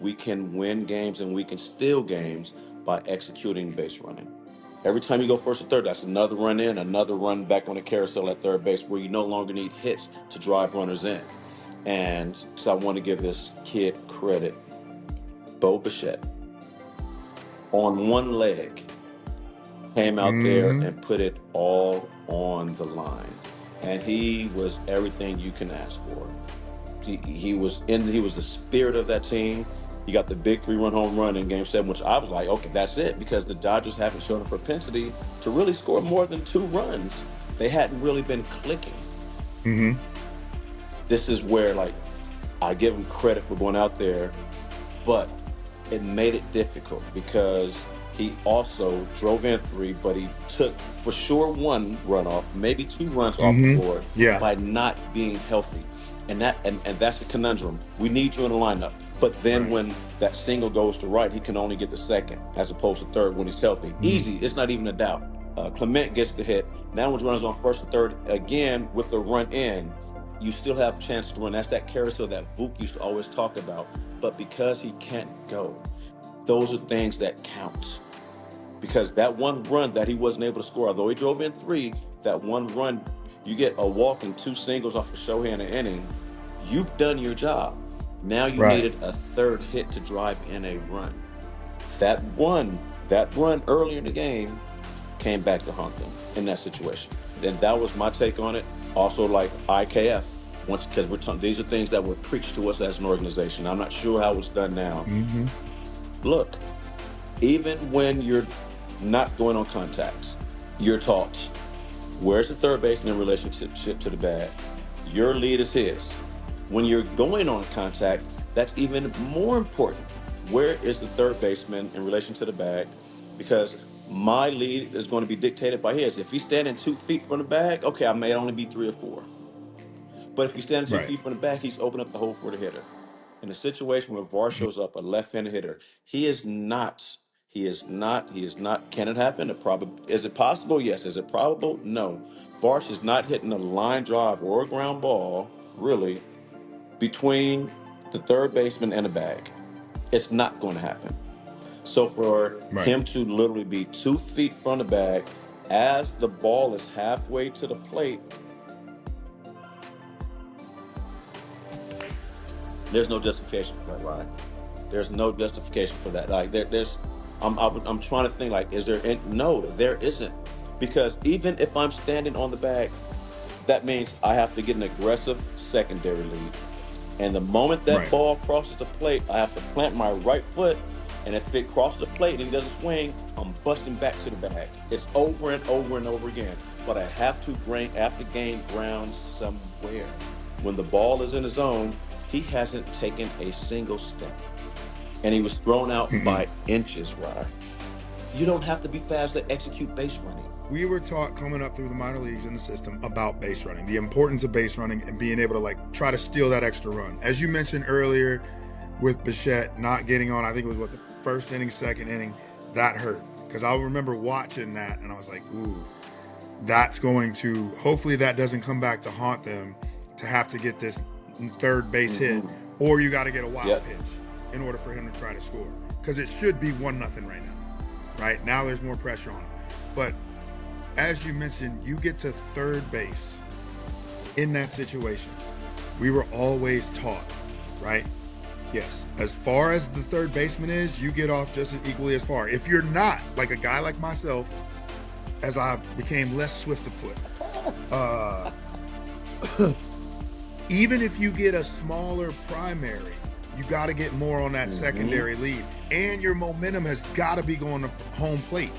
we can win games and we can steal games by executing base running. Every time you go first or third, that's another run in, another run back on the carousel at third base where you no longer need hits to drive runners in. And so I want to give this kid credit. Bo Bichette, on one leg, came out there and put it all on the line. And he was everything you can ask for. He was the spirit of that team. He got the big 3-run home run in Game 7, which I was like, okay, that's it, because the Dodgers haven't shown a propensity to really score more than 2 runs. They hadn't really been clicking. This is where, like, I give him credit for going out there, but it made it difficult because he also drove in 3, but he took for sure 1 runoff, maybe 2 runs off the board by not being healthy. And that's a conundrum. We need you in the lineup. But then when that single goes to right, he can only get the second as opposed to third when he's healthy. Easy. It's not even a doubt. Clement gets the hit. Now when runners on first and third, again, with the run in, you still have a chance to run. That's that carousel that Vuk used to always talk about. But because he can't go, those are things that count. Because that 1 run that he wasn't able to score, although he drove in 3, that 1 run, you get a walk and 2 singles off of Shohei in an inning, you've done your job. Now you needed a 3rd hit to drive in a run. That run earlier in the game came back to haunt them in that situation. And that was my take on it. Also, like IKF, because these are things that were preached to us as an organization. I'm not sure how it's done now. Look, even when you're not going on contacts, you're taught, where's the third baseman in relationship to the bag? Your lead is his. When you're going on contact, that's even more important. Where is the third baseman in relation to the bag? Because my lead is going to be dictated by his. If he's standing 2 feet from the bag, okay, I may only be 3 or 4. But if he's standing 2 feet from the bag, he's opening up the hole for the hitter. In a situation where VAR shows up, a left-handed hitter, he is not. Can it happen? Is it possible? Yes. Is it probable? No. Varsh is not hitting a line drive or a ground ball, really, between the third baseman and the bag. It's not going to happen. So for him to literally be 2 feet from the bag as the ball is halfway to the plate, there's no justification for that, Ryan. There's no justification for that. Like I'm trying to think, like, is there? No, there isn't. Because even if I'm standing on the bag, that means I have to get an aggressive secondary lead. And the moment that ball crosses the plate, I have to plant my right foot. And if it crosses the plate and he doesn't swing, I'm busting back to the bag. It's over and over and over again. But I have to gain ground somewhere. When the ball is in the zone, he hasn't taken a single step. And he was thrown out by inches, Ryan. You don't have to be fast to execute base running. We were taught coming up through the minor leagues in the system about base running, the importance of base running and being able to, like, try to steal that extra run. As you mentioned earlier with Bichette not getting on, I think it was the first inning, second inning, that hurt. Because I remember watching that and I was like, ooh, that's going to, hopefully that doesn't come back to haunt them to have to get this third base hit, or you got to get a wild pitch in order for him to try to score. Because it should be 1-0 right now. Right now there's more pressure on him. But as you mentioned, you get to third base in that situation. We were always taught, right? Yes, as far as the third baseman is, you get off just as equally as far. If you're not, like a guy like myself, as I became less swift of foot, even if you get a smaller primary, you got to get more on that secondary lead. And your momentum has got to be going to home plate.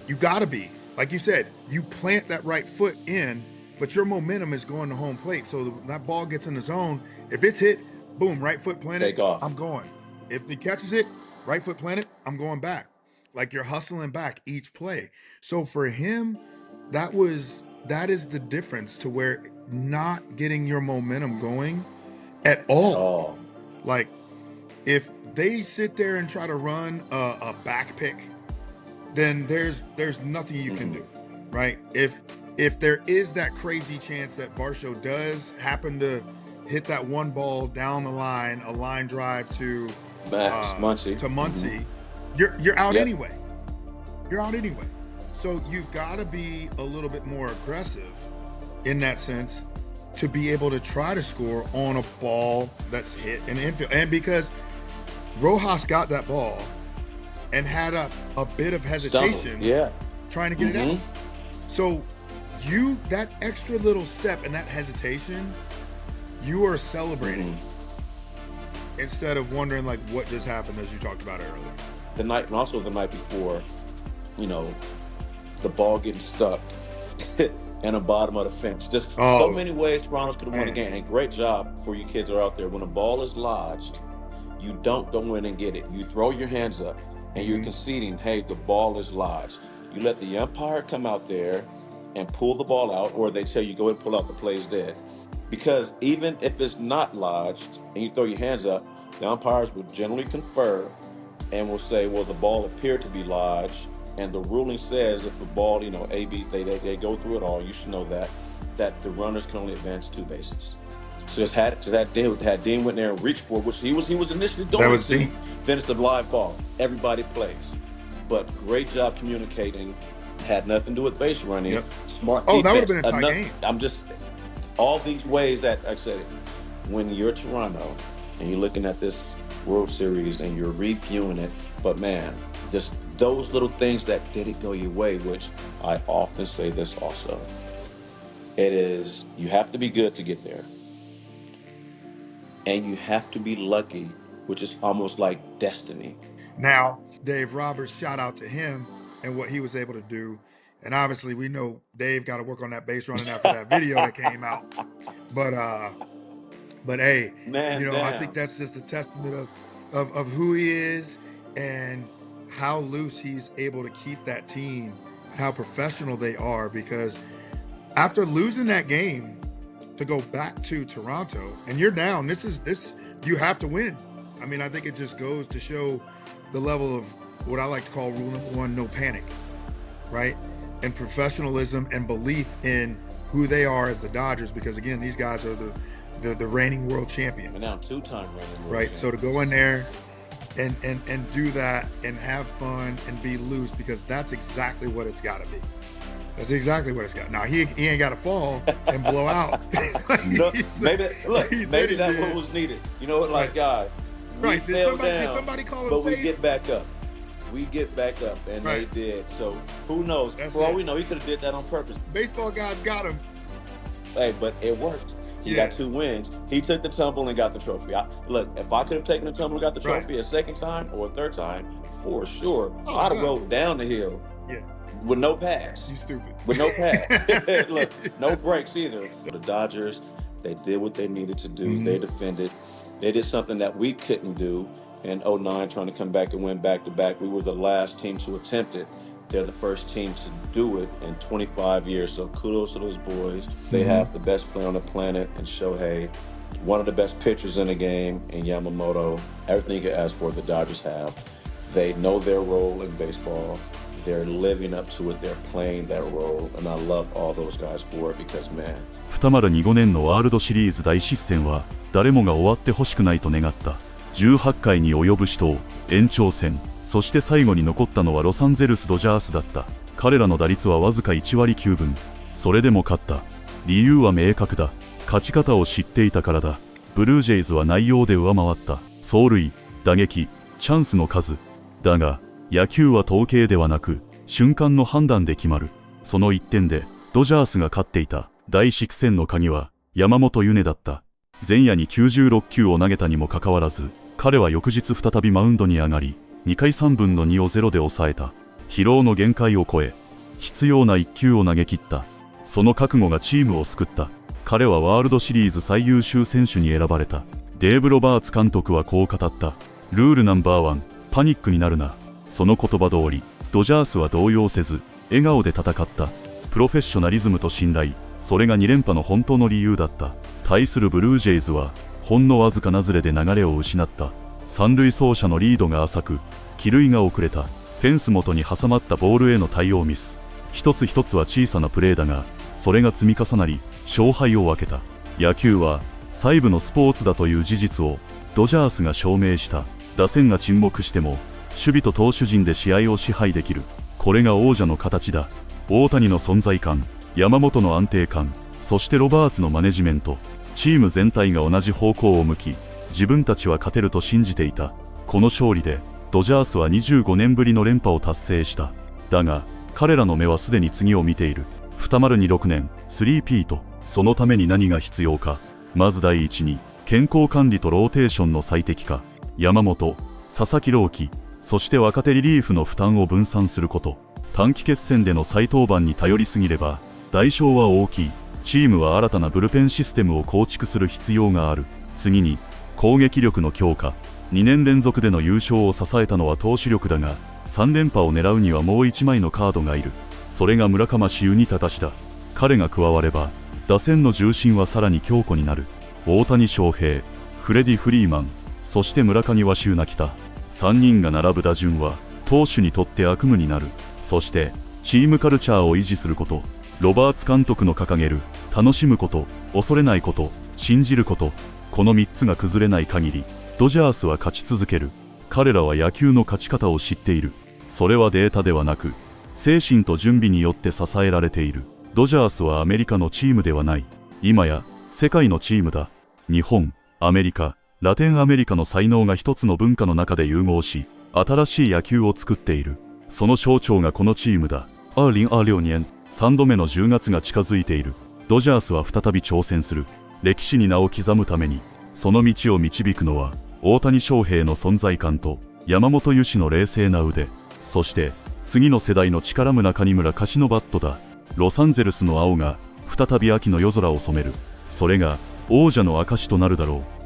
You got to be. Like you said, you plant that right foot in, but your momentum is going to home plate. So that ball gets in the zone. If it's hit, boom, right foot planted, I'm going. If he catches it, right foot planted, I'm going back. Like, you're hustling back each play. So for him, that is the difference to where not getting your momentum going at all. Like, if they sit there and try to run a back pick, then there's nothing you can do, right? If there is that crazy chance that does happen to hit that one ball down the line, a line drive to Muncy. to Muncy, you're out anyway. You're out anyway. So you've got to be a little bit more aggressive in that sense to be able to try to score on a ball that's hit in the infield. And because Rojas got that ball and had a bit of hesitation trying to get it out. So that extra little step and that hesitation, you are celebrating instead of wondering like what just happened, as you talked about earlier. The night before, the ball getting stuck in the bottom of the fence. Just so many ways Toronto could have won the game. And great job for you kids that are out there. When a ball is lodged, you don't go in and get it. You throw your hands up and you're conceding, hey, the ball is lodged. You let the umpire come out there and pull the ball out, or they tell you go ahead and pull out, the play's dead. Because even if it's not lodged and you throw your hands up, the umpires will generally confer and will say, well, the ball appeared to be lodged, and the ruling says if the ball, they go through it all, you should know that the runners can only advance 2 bases. So had Dean went there and reached for it, which he was initially doing. That was Dean. Then it's a live ball. Everybody plays. But great job communicating. Had nothing to do with base running. Yep. Smart that defense. would have been a tie game. I'm just all these ways that I said it. When you're Toronto and you're looking at this World Series and you're reviewing it, but man, just those little things that didn't go your way, which I often say this also. It is, you have to be good to get there. And you have to be lucky, which is almost like destiny. Now, Dave Roberts, shout out to him and what he was able to do. And obviously we know Dave got to work on that base running after that video that came out. But hey, I think that's just a testament of who he is and how loose he's able to keep that team and how professional they are, because after losing that game to go back to Toronto and you're down, this you have to win. I mean, I think it just goes to show the level of what I like to call rule number 1, no panic, right? And professionalism and belief in who they are as the Dodgers, because again, these guys are the reigning world champions. And now 2-time reigning world right? champions. So to go in there and do that and have fun and be loose, because that's exactly what it's got to be. That's exactly what it's got. Now he ain't got to fall and blow out. Maybe that's what was needed. You know what, like God, we fell down, did somebody call him but we safe? get back up. We get back up, and they did. So who knows? For all we know, he could have did that on purpose. Baseball guys got him. Hey, but it worked. He got 2 wins. He took the tumble and got the trophy. Look, if I could have taken the tumble and got the trophy a second time or a third time, for sure, I'd have rolled down the hill. Yeah. With no pass. You stupid. With no pass. Look, no brakes either. The Dodgers, they did what they needed to do. They defended. They did something that we couldn't do in 2009, trying to come back and win back-to-back. We were the last team to attempt it. They're the first team to do it in 25 years. So kudos to those boys. They have the best player on the planet in Shohei, one of the best pitchers in the game in Yamamoto. Everything you could ask for, the Dodgers have. They know their role in baseball. They're living up to it. They're playing that role. And I love all those guys for it because, man. 2025年のワールドシリーズ大失戦は誰もが終わってほしくないと願った。18回に及ぶ死闘、延長戦、そして最後に残ったのはロサンゼルスドジャースだった。彼らの打率はわずか1割9分。それでも勝った。理由は明確だ。勝ち方を知っていたからだ。ブルージェイズは内容で上回った。走塁、打撃、チャンスの数。だが、野球は統計ではなく、瞬間の判断で決まる。その1点で、ドジャースが勝っていた。第6戦の鍵は、山本優音だった。前夜に96球を投げたにもかかわらず、彼は翌日再びマウンドに上がり、2回3分の2を0で抑えた。疲労の限界を超え、必要な1球を投げ切った。その覚悟がチームを救った。彼はワールドシリーズ最優秀選手に選ばれた。デーブ・ロバーツ監督はこう語った。ルールナンバー1、パニックになるな。その言葉通り、ドジャースは動揺せず、笑顔で戦った。プロフェッショナリズムと信頼、それが2連覇の本当の理由だった。対するブルージェイズは、ほんのわずかなずれで流れを失った。三塁走者のリードが浅く、帰塁が遅れた。フェンス元に挟まったボールへの対応ミス。一つ一つは小さなプレーだが、それが積み重なり、勝敗を分けた。野球は、細部のスポーツだという事実を、ドジャースが証明した。打線が沈黙しても守備と投手陣で試合を支配できる。これが王者の形だ。大谷の存在感、山本の安定感、そしてロバーツのマネジメント、チーム全体が同じ方向を向き、自分たちは勝てると信じていた。この勝利でドジャースは25年ぶりの連覇を達成した。だが彼らの目はすでに次を見ている。2026年スリーピート。そのために何が必要か。まず第一に健康管理とローテーションの最適化。山本、佐々木朗希、そして若手リリーフの負担を分散すること。短期決戦での再登板に頼りすぎれば代償は大きい。チームは新たなブルペンシステムを構築する必要がある。次に攻撃力の強化。2年連続での優勝を支えたのは投手力だが、3連覇を狙うにはもう1枚のカードがいる。それが村上衆に正だ。彼が加われば打線の重心はさらに強固になる。大谷翔平、フレディ・フリーマン、そして村上は週なきた。3人が並ぶ打順は投手にとって悪夢になる。そしてチームカルチャーを維持すること。ロバーツ監督の掲げる楽しむこと、恐れないこと、信じること。この3つが崩れない限りドジャースは勝ち続ける。彼らは野球の勝ち方を知っている。それはデータではなく精神と準備によって支えられている。ドジャースはアメリカのチームではない。今や世界のチームだ。日本、アメリカ、ラテンアメリカの才能が一つの文化の中で融合し、新しい野球を作っている。その象徴がこのチームだ。2026年、3度目の10月が近づいている。ドジャースは再び挑戦する。歴史に名を刻むために、その道を導くのは、大谷翔平の存在感と、山本由伸の冷静な腕、そして、次の世代の力村金村貸しのバットだ。ロサンゼルスの青が、再び秋の夜空を染める。それが、王者の証となるだろう。